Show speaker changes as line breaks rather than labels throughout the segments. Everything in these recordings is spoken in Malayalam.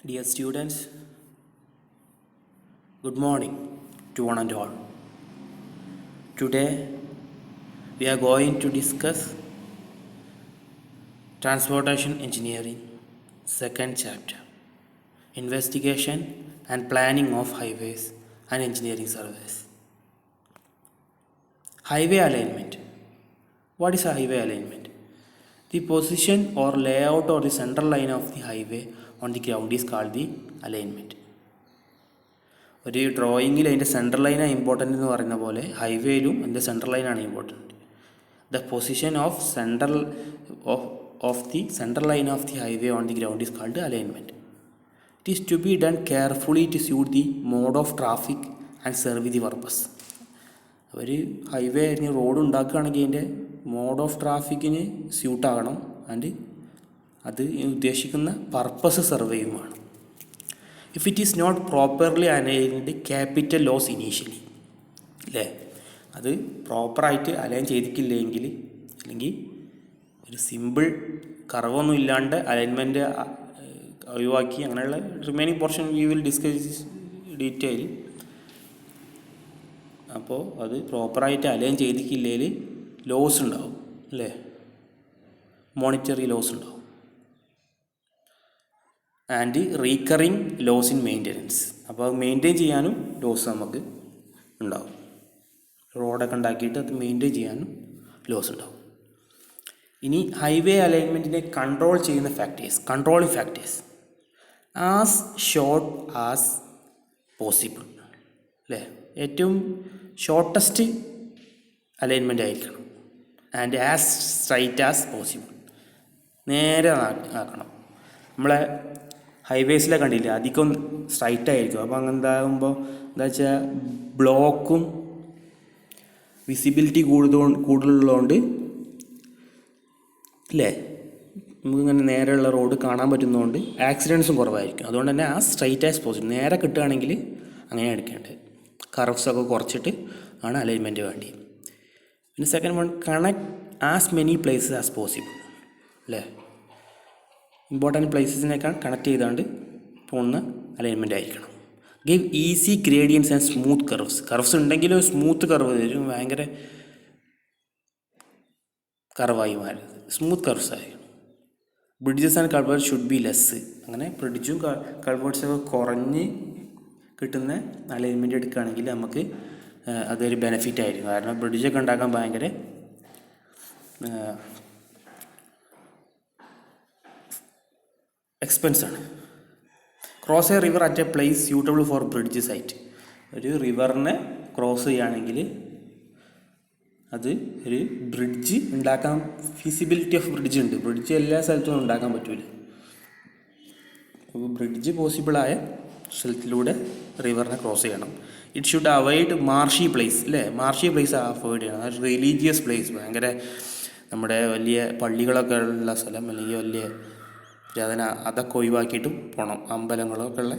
Dear students, good morning to one and all. Today we are going to discuss Transportation Engineering, second chapter, Investigation and Planning of Highways and Engineering Surveys. Highway alignment. What is a highway alignment? The position or layout or the central line of the highway on the ground is called the alignment. ഒരു ഡ്രോയിങ്ങിൽ അതിൻ്റെ സെൻട്രൽ ലൈനാണ് ഇമ്പോർട്ടൻ്റ് എന്ന് പറയുന്ന പോലെ ഹൈവേയിലും അതിൻ്റെ സെൻട്രൽ ലൈനാണ് important. The position of the central line of the highway on the ground is called alignment. It is to be done carefully to suit the mode of traffic and serve the purpose. അവർ ഹൈവേ റോഡ് ഉണ്ടാക്കുകയാണെങ്കിൽ അതിൻ്റെ മോഡ് ഓഫ് ട്രാഫിക്കിന് സ്യൂട്ടാകണം ആൻഡ് അത് ഉദ്ദേശിക്കുന്ന പർപ്പസ് സെർവ് ചെയ്യുമാണ്. If it is not properly aligned capital loss initially, അല്ലേ? അത് പ്രോപ്പറായിട്ട് അലൈൻ ചെയ്തിട്ടില്ലെങ്കിൽ അല്ലെങ്കിൽ ഒരു സിമ്പിൾ കർവൊന്നും ഇല്ലാണ്ട് അലൈൻമെൻറ്റ് ഒഴിവാക്കി അങ്ങനെയുള്ള remaining portion we will discuss detail. അപ്പോൾ അത് പ്രോപ്പറായിട്ട് അലൈൻ ചെയ്തിട്ടില്ലെങ്കിൽ ലോസ് ഉണ്ടാവും, അല്ലേ? മോണിറ്ററി ലോസ് ഉണ്ടാവും. And recurring loss in maintenance. അപ്പോൾ അത് മെയിൻറ്റെയിൻ ചെയ്യാനും ലോസ് നമുക്ക് ഉണ്ടാവും. റോഡൊക്കെ ഉണ്ടാക്കിയിട്ട് അത് മെയിൻറ്റെയിൻ ചെയ്യാനും ലോസ് ഉണ്ടാവും. ഇനി ഹൈവേ അലൈൻമെൻറ്റിനെ കൺട്രോൾ ചെയ്യുന്ന controlling factors as short as possible, അല്ലേ? ഏറ്റവും ഷോർട്ടസ്റ്റ് അലൈൻമെൻ്റ് ആയിരിക്കണം. And as straight as possible, നേരെ ആക്കണം. നമ്മളെ ഹൈവേസിലെ കണ്ടില്ല, അധികം സ്ട്രൈറ്റ് ആയിരിക്കും. അപ്പോൾ അങ്ങനെ എന്താകുമ്പോൾ എന്താ വെച്ചാൽ ബ്ലോക്കും വിസിബിലിറ്റി കൂടുതലുള്ളതുകൊണ്ട്, അല്ലേ, നമുക്കിങ്ങനെ നേരെയുള്ള റോഡ് കാണാൻ പറ്റുന്നതുകൊണ്ട് ആക്സിഡൻസും കുറവായിരിക്കും. അതുകൊണ്ട് തന്നെ ആ സ്ട്രൈറ്റ് ആസ് പോസിബിൾ നേരെ കിട്ടുകയാണെങ്കിൽ അങ്ങനെ എടുക്കേണ്ടത്. കർവ്സൊക്കെ കുറച്ചിട്ട് ആണ് അലൈൻമെൻറ്റ് വേണ്ടി. പിന്നെ second one, connect as many places as possible, അല്ലേ? ഇമ്പോർട്ടൻറ്റ് പ്ലേസസിനേക്കാൾ കണക്ട് ചെയ്താണ്ട് പോകുന്ന അലൈൻമെൻ്റ് ആയിരിക്കണം. Give easy gradients and smooth curves ഉണ്ടെങ്കിലും സ്മൂത്ത് കർവ് തരും, ഭയങ്കര കർവായി മാറരുത്, സ്മൂത്ത് കർവ്സ് ആയിരിക്കും. Bridges and culverts should be less. അങ്ങനെ ബ്രിഡ്ജും കൾവേർട്സൊക്കെ കുറഞ്ഞ് കിട്ടുന്ന അലൈൻമെൻറ്റ് എടുക്കുകയാണെങ്കിൽ നമുക്ക് അതൊരു ബെനിഫിറ്റ് ആയിരിക്കും. കാരണം ബ്രിഡ്ജൊക്കെ ഉണ്ടാക്കാൻ ഭയങ്കര എക്സ്പെൻസാണ്. Cross a river at a place suitable for bridge site. ഒരു റിവറിനെ ക്രോസ് ചെയ്യുകയാണെങ്കിൽ അത് ഒരു ബ്രിഡ്ജ് ഉണ്ടാക്കാൻ ഫീസിബിലിറ്റി ഓഫ് ബ്രിഡ്ജ് ഉണ്ട്. ബ്രിഡ്ജ് എല്ലാ സ്ഥലത്തും ഉണ്ടാക്കാൻ പറ്റില്ല. അപ്പോൾ ബ്രിഡ്ജ് പോസിബിളായ സ്ഥലത്തിലൂടെ റിവറിനെ ക്രോസ് ചെയ്യണം. It should avoid marshy place, അല്ലേ? മാർഷി പ്ലേസ് അവോയ്ഡ് ചെയ്യണം. അത് റിലീജിയസ് പ്ലേസ്, ഭയങ്കര നമ്മുടെ വലിയ പള്ളികളൊക്കെ ഉള്ള സ്ഥലം, അല്ലെങ്കിൽ വലിയ അതൊക്കെ ഒഴിവാക്കിയിട്ടും പോകണം. അമ്പലങ്ങളൊക്കെ ഉള്ള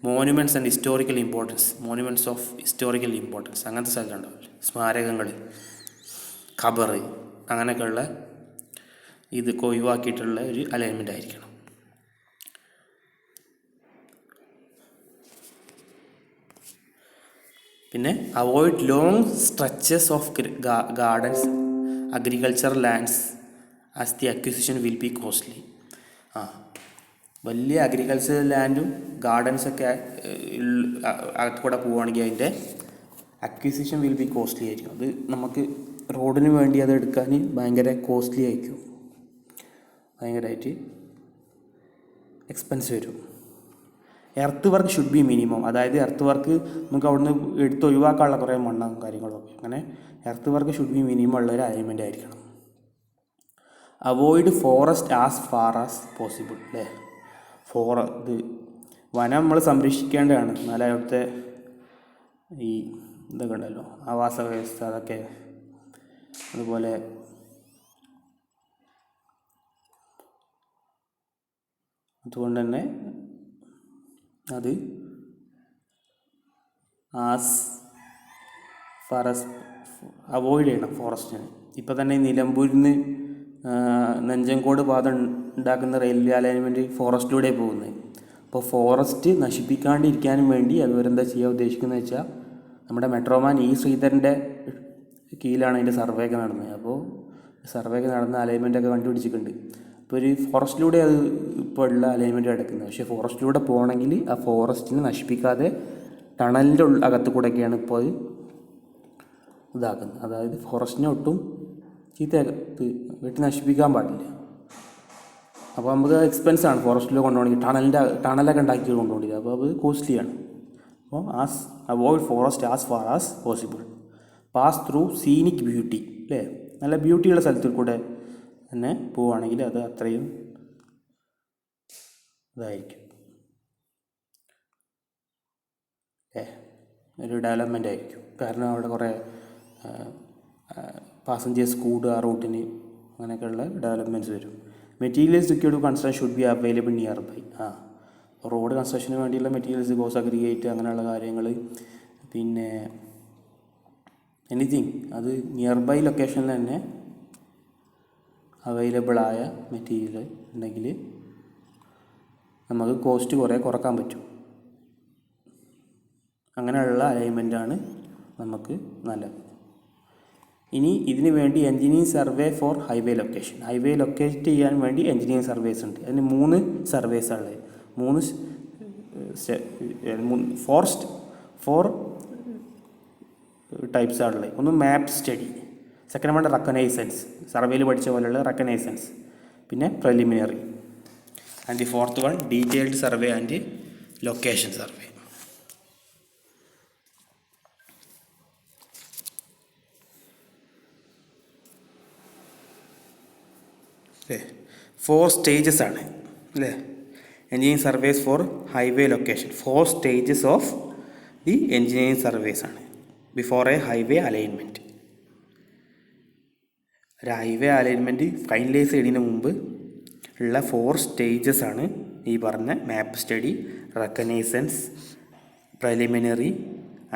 monuments and historical importance, monuments of historical importance അങ്ങനത്തെ സ്ഥലങ്ങളുണ്ടാവില്ല, സ്മാരകങ്ങൾ, ഖബർ, അങ്ങനെയൊക്കെയുള്ള ഇതൊക്കെ ഒഴിവാക്കിയിട്ടുള്ള ഒരു അലൈൻമെൻ്റ് ആയിരിക്കണം. പിന്നെ avoid long stretches of gardens, agriculture lands as the acquisition will be costly. വലിയ അഗ്രികൾച്ചർ ലാൻഡും ഗാർഡൻസൊക്കെ അകത്ത് കൂടെ പോവുകയാണെങ്കിൽ അതിൻ്റെ അക്വിസിഷൻ വിൽ ബി കോസ്റ്റ്ലി ആയിരിക്കും. അത് നമുക്ക് റോഡിന് വേണ്ടി അത് എടുക്കാൻ ഭയങ്കര കോസ്റ്റ്ലി ആയിരിക്കും, ഭയങ്കരമായിട്ട് എക്സ്പെൻസ് വരും. Earth work should be minimum. അതായത് എർത്ത് വർക്ക് നമുക്ക് അവിടുന്ന് എടുത്ത് ഒഴിവാക്കാനുള്ള കുറേ മണ്ണും കാര്യങ്ങളൊക്കെ, അങ്ങനെ earth work should be minimum ഉള്ളൊരു അലൈൻമെൻ്റ് ആയിരിക്കണം. Avoid forest as far as possible, അല്ലേ? ഇത് വനം നമ്മൾ സംരക്ഷിക്കേണ്ടതാണ്. എന്നാലും അവിടുത്തെ ഈ ഇതൊക്കെ ഉണ്ടല്ലോ, ആവാസ വ്യവസ്ഥ, അതൊക്കെ അതുപോലെ അതുകൊണ്ട് തന്നെ അത് ആസ് ഫാർ ആസ് അവോയ്ഡ് ചെയ്യണം ഫോറസ്റ്റിന്. ഇപ്പം തന്നെ നിലമ്പൂരിൽ നിന്ന് നെഞ്ചങ്കോട് പാത ഉണ്ടാക്കുന്ന റെയിൽവേ അലൈൻമെൻറ്റ് ഫോറസ്റ്റിലൂടെ പോകുന്നത്. അപ്പോൾ ഫോറസ്റ്റ് നശിപ്പിക്കാണ്ടിരിക്കാനും വേണ്ടി അതുവരെന്താ ചെയ്യാൻ ഉദ്ദേശിക്കുന്നത് വെച്ചാൽ നമ്മുടെ മെട്രോമാൻ ഇ ശ്രീധരൻ്റെ കീഴിലാണ് അതിൻ്റെ സർവേ ഒക്കെ നടന്നത്. അപ്പോൾ സർവേ ഒക്കെ നടന്ന അലൈൻമെൻറ്റൊക്കെ കണ്ടുപിടിച്ചിട്ടുണ്ട്. ഇപ്പോൾ ഒരു ഫോറസ്റ്റിലൂടെ അത് ഇപ്പോൾ ഉള്ള അലൈൻമെൻറ്റ് കിടക്കുന്നത്. പക്ഷേ ഫോറസ്റ്റിലൂടെ പോകണമെങ്കിൽ ആ ഫോറസ്റ്റിനെ നശിപ്പിക്കാതെ ടണലിൻ്റെ അകത്ത് കൂടെയൊക്കെയാണ് ഇപ്പോൾ അത് ഇതാക്കുന്നത്. അതായത് ഫോറസ്റ്റിനെ ഒട്ടും ചീത്തയാകത്ത് വെട്ടി നശിപ്പിക്കാൻ പാടില്ല. അപ്പോൾ നമുക്ക് എക്സ്പെൻസാണ് ഫോറസ്റ്റിൽ കൊണ്ടുപോകണമെങ്കിൽ ടണലൊക്കെ ഉണ്ടാക്കി കൊണ്ടുപോകേണ്ടത്. അപ്പോൾ അത് കോസ്റ്റ്ലിയാണ്. അപ്പോൾ avoid forest as far as possible. Pass through scenic beauty, അല്ലേ? നല്ല ബ്യൂട്ടിയുള്ള സ്ഥലത്തിൽ കൂടെ തന്നെ പോവുകയാണെങ്കിൽ അത് അത്രയും ഇതായിരിക്കും, ഒരു ഡെവലപ്മെൻ്റ് ആയിരിക്കും. കാരണം അവിടെ കുറേ പാസഞ്ചേഴ്സ് കൂടുക ആ റൂട്ടിന്, അങ്ങനെയൊക്കെയുള്ള ഡെവലപ്മെൻറ്റ്സ് വരും. Materials required to construction should be available nearby. Road കൺസ്ട്രക്ഷന് വേണ്ടിയുള്ള മെറ്റീരിയൽസ്, ഗോസ് അഗ്രിഗേറ്റ്, അങ്ങനെയുള്ള കാര്യങ്ങൾ. പിന്നെ എനിത്തിങ് അത് നിയർ ബൈ ലൊക്കേഷനിൽ തന്നെ അവൈലബിളായ മെറ്റീരിയൽ ഉണ്ടെങ്കിൽ നമുക്ക് കോസ്റ്റ് കുറേ കുറക്കാൻ പറ്റും. അങ്ങനെയുള്ള അലൈൻമെൻറ്റാണ് നമുക്ക് നല്ലത്. ഇനി ഇതിന് വേണ്ടി engineering survey for highway location. Highway locate ചെയ്യാൻ വേണ്ടി എൻജിനീയറിംഗ് സർവേസ് ഉണ്ട്. അതിന് 3 സർവേസാണുള്ളത്. 4 ടൈപ്സാണുള്ളത്. ഒന്ന് map study, second one reconnaissance, സർവേയിൽ പഠിച്ച പോലെയുള്ള റെക്കഗ്നൈസൻസ്, പിന്നെ preliminary, and the fourth one detailed survey and location survey. അല്ലേ? 4 സ്റ്റേജസ് ആണ്, അല്ലേ? Engineering surveys for highway location. 4 stages of the engineering surveys ആണ് ബിഫോർ എ ഹൈവേ അലൈൻമെൻറ്റ്. ഒരു ഹൈവേ അലൈൻമെൻറ്റ് ഫൈനലൈസ് ചെയ്യുന്നതിന് മുമ്പ് ഉള്ള 4 സ്റ്റേജസ് ആണ് ഈ പറഞ്ഞ map study, reconnaissance, preliminary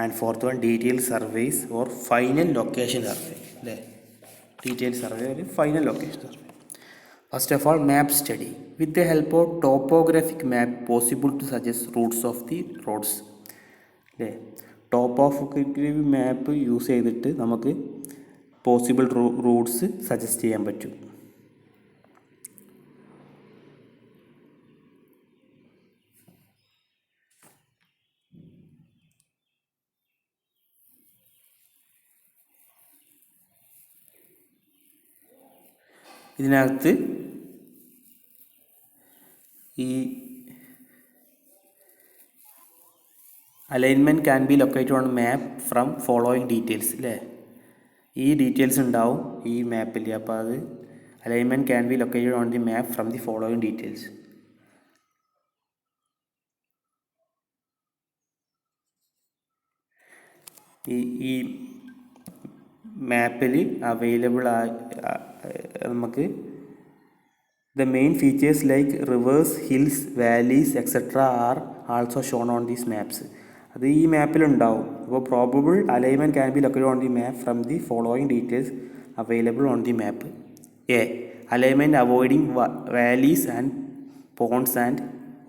and fourth one detail surveys or final location survey, അല്ലേ? ഡീറ്റെയിൽ സർവേ ഒരു final location survey. First of all, map study. With the help of topographic map, possible to suggest routes of the roads. അല്ലേ? ടോപ്പോഗ്രാഫിക് മാപ്പ് യൂസ് ചെയ്തിട്ട് നമുക്ക് പോസിബിൾ റൂട്ട്സ് സജസ്റ്റ് ചെയ്യാൻ പറ്റും. ഇതിനകത്ത് ഈ alignment can be located on map from following details, അല്ലേ? ഈ ഡീറ്റെയിൽസ് ഉണ്ടാവും ഈ മാപ്പിൽ. അപ്പോൾ അത് alignment can be located on the map from the following details. ഈ മാപ്പിൽ അവൈലബിൾ നമുക്ക് the main features like rivers, hills, valleys, etc. are also shown on these maps. അത് ഈ മാപ്പിലുണ്ടാവും. അപ്പോൾ probable alignment can be located on the map from the following details available on the map. A alignment avoiding valleys and ponds and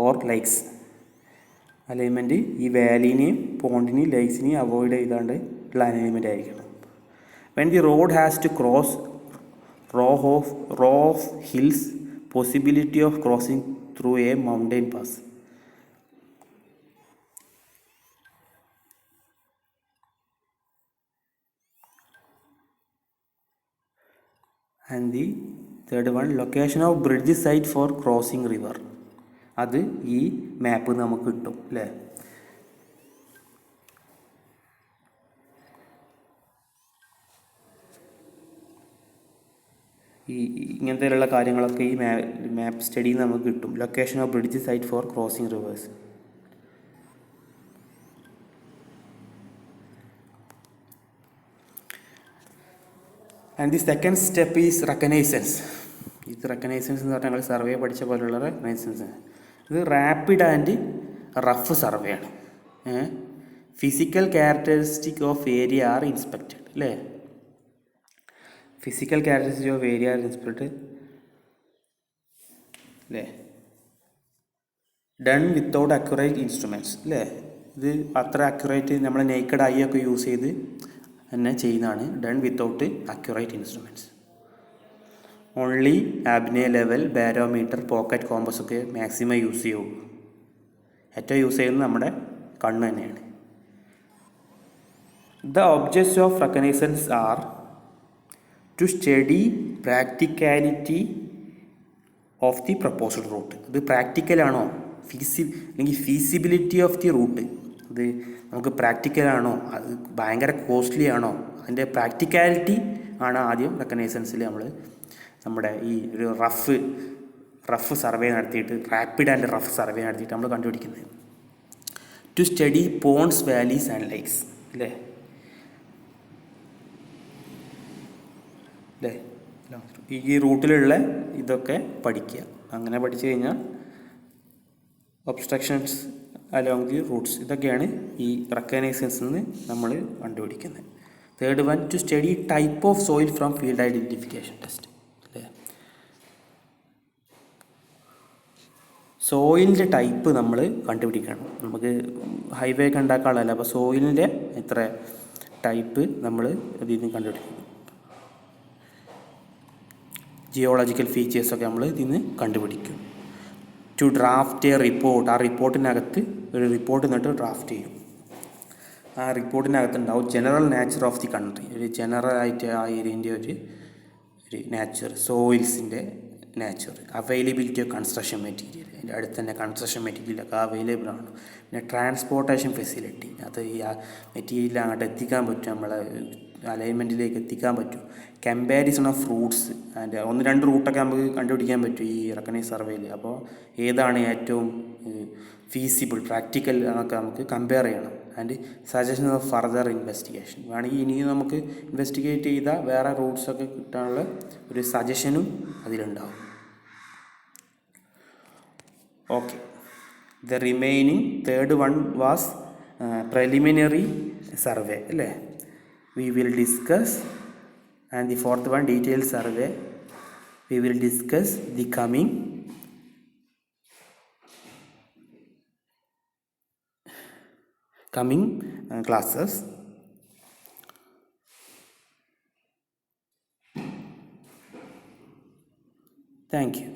or lakes. Alignment ഈ വാലീനെയും പോണ്ടിനെയും ലേക്സിനെയും അവോയ്ഡ് ചെയ്താണ്ട് ഉള്ള അലൈൻമെൻറ്റ് ആയിരിക്കണം. When the road has to cross row of hills, possibility of crossing through a mountain pass. And the third one, location of bridge site for crossing river. അത് ഈ മാപ്പ് നമുക്ക് കിട്ടും, അല്ലേ? ഇങ്ങനത്തെയുള്ള കാര്യങ്ങളൊക്കെ ഈ മാപ്പ് സ്റ്റഡിയിൽ നമുക്ക് കിട്ടും. Location of bridge site for crossing rivers. And the second step is reconnaissance. ഇത് റെക്കഗ്നൈസൻസ് എന്ന് പറഞ്ഞാൽ സർവേ പഠിച്ച പോലെയുള്ള റെക്കഗ്നൈസൻസ്. ഇത് റാപ്പിഡ് ആൻഡ് റഫ് സർവേ ആണ്. Physical characteristic of area are inspected, അല്ലേ? Physical characteristic of area are inspected, അല്ലേ? ഡൺ വിത്തൗട്ട് അക്യുറേറ്റ് ഇൻസ്ട്രുമെൻറ്റ്സ് അല്ലേ. ഇത് അത്ര അക്യുറേറ്റ് നമ്മൾ നേക്കഡ് ഐ ഒക്കെ യൂസ് ചെയ്ത് തന്നെ ചെയ്യുന്നതാണ്. Done without accurate instruments. Only Abney level, barometer, pocket compass ഒക്കെ മാക്സിമം യൂസ് ചെയ്യുള്ളൂ. ഏറ്റവും യൂസ് ചെയ്യുന്നത് നമ്മുടെ കണ്ണ് തന്നെയാണ്. The objects of reconnaissance are to study practicality of the proposed route. ഇത് പ്രാക്ടിക്കലാണോ അല്ലെങ്കിൽ ഫീസിബിലിറ്റി ഓഫ് ദി റൂട്ട്, ഇത് നമുക്ക് പ്രാക്ടിക്കലാണോ, അത് ഭയങ്കര കോസ്റ്റ്ലി ആണോ, അതിൻ്റെ പ്രാക്ടിക്കാലിറ്റി ആണ് ആദ്യം റെക്കഗ്നൈസൻസിൽ നമ്മുടെ ഈ ഒരു റഫ് സർവേ നടത്തിയിട്ട്, റാപ്പിഡ് ആൻഡ് റഫ് സർവേ നടത്തിയിട്ട് നമ്മൾ കണ്ടുപിടിക്കുന്നത്. To study ponds, valleys and lakes അല്ലേ. ഈ റൂട്ടിലുള്ള ഇതൊക്കെ പഠിക്കുക. അങ്ങനെ പഠിച്ചു കഴിഞ്ഞാൽ ഒബ്സ്ട്രക്ഷൻസ് അലോങ് ദി റൂട്ട്സ്, ഇതൊക്കെയാണ് ഈ റെക്കഗ്നൈസൻസിൽ നിന്ന് നമ്മൾ കണ്ടുപിടിക്കുന്നത്. Third one, to study type of soil from field identification test അല്ലേ. സോയിലിൻ്റെ ടൈപ്പ് നമ്മൾ കണ്ടുപിടിക്കണം. നമുക്ക് ഹൈവേ ഒക്കെ ഉണ്ടാക്കാനുള്ളതല്ല, അപ്പോൾ സോയിലിൻ്റെ എത്ര ടൈപ്പ് നമ്മൾ ഇതിൽ നിന്ന് കണ്ടുപിടിക്കണം. ജിയോളജിക്കൽ ഫീച്ചേഴ്സൊക്കെ നമ്മൾ ഇതിൽ നിന്ന് കണ്ടുപിടിക്കും. ടു ഡ്രാഫ്റ്റ് എ റിപ്പോർട്ട്, ആ റിപ്പോർട്ടിനകത്ത് ഒരു റിപ്പോർട്ട് എന്നിട്ട് ഡ്രാഫ്റ്റ് ചെയ്യും. ആ റിപ്പോർട്ടിനകത്തുണ്ടാവും general nature of the country, ഒരു ജനറലായിട്ട് ആ ഏരിയൻ്റെ ഒരു നാച്ചർ, സോയിൽസിൻ്റെ nature, availability of construction material, അതിൻ്റെ അടുത്ത് തന്നെ കൺസ്ട്രക്ഷൻ മെറ്റീരിയലൊക്കെ അവൈലബിൾ ആണ്. പിന്നെ ട്രാൻസ്പോർട്ടേഷൻ ഫെസിലിറ്റി, അത് ഈ ആ മെറ്റീരിയൽ അങ്ങോട്ട് എത്തിക്കാൻ പറ്റും, നമ്മളെ അലൈൻമെൻറ്റിലേക്ക് എത്തിക്കാൻ പറ്റും. കമ്പാരിസൺ ഓഫ് റൂട്ട്സ് ആൻഡ് 1-2 റൂട്ടൊക്കെ നമുക്ക് കണ്ടുപിടിക്കാൻ പറ്റും ഈ റെക്കഗ്നൈസ് സർവേയിൽ. അപ്പോൾ ഏതാണ് ഏറ്റവും ഫീസിബിൾ, പ്രാക്ടിക്കൽ എന്നൊക്കെ നമുക്ക് കമ്പയർ ചെയ്യണം. And suggestion of further investigation, വേണമെങ്കിൽ ഇനിയും നമുക്ക് ഇൻവെസ്റ്റിഗേറ്റ് ചെയ്താൽ വേറെ റൂട്ട്സൊക്കെ കിട്ടാനുള്ള ഒരു സജഷനും അതിലുണ്ടാവും. Okay, the remaining third one was preliminary survey അല്ലേ. We will discuss, and the fourth one, detailed survey, we will discuss the coming classes. Thank you.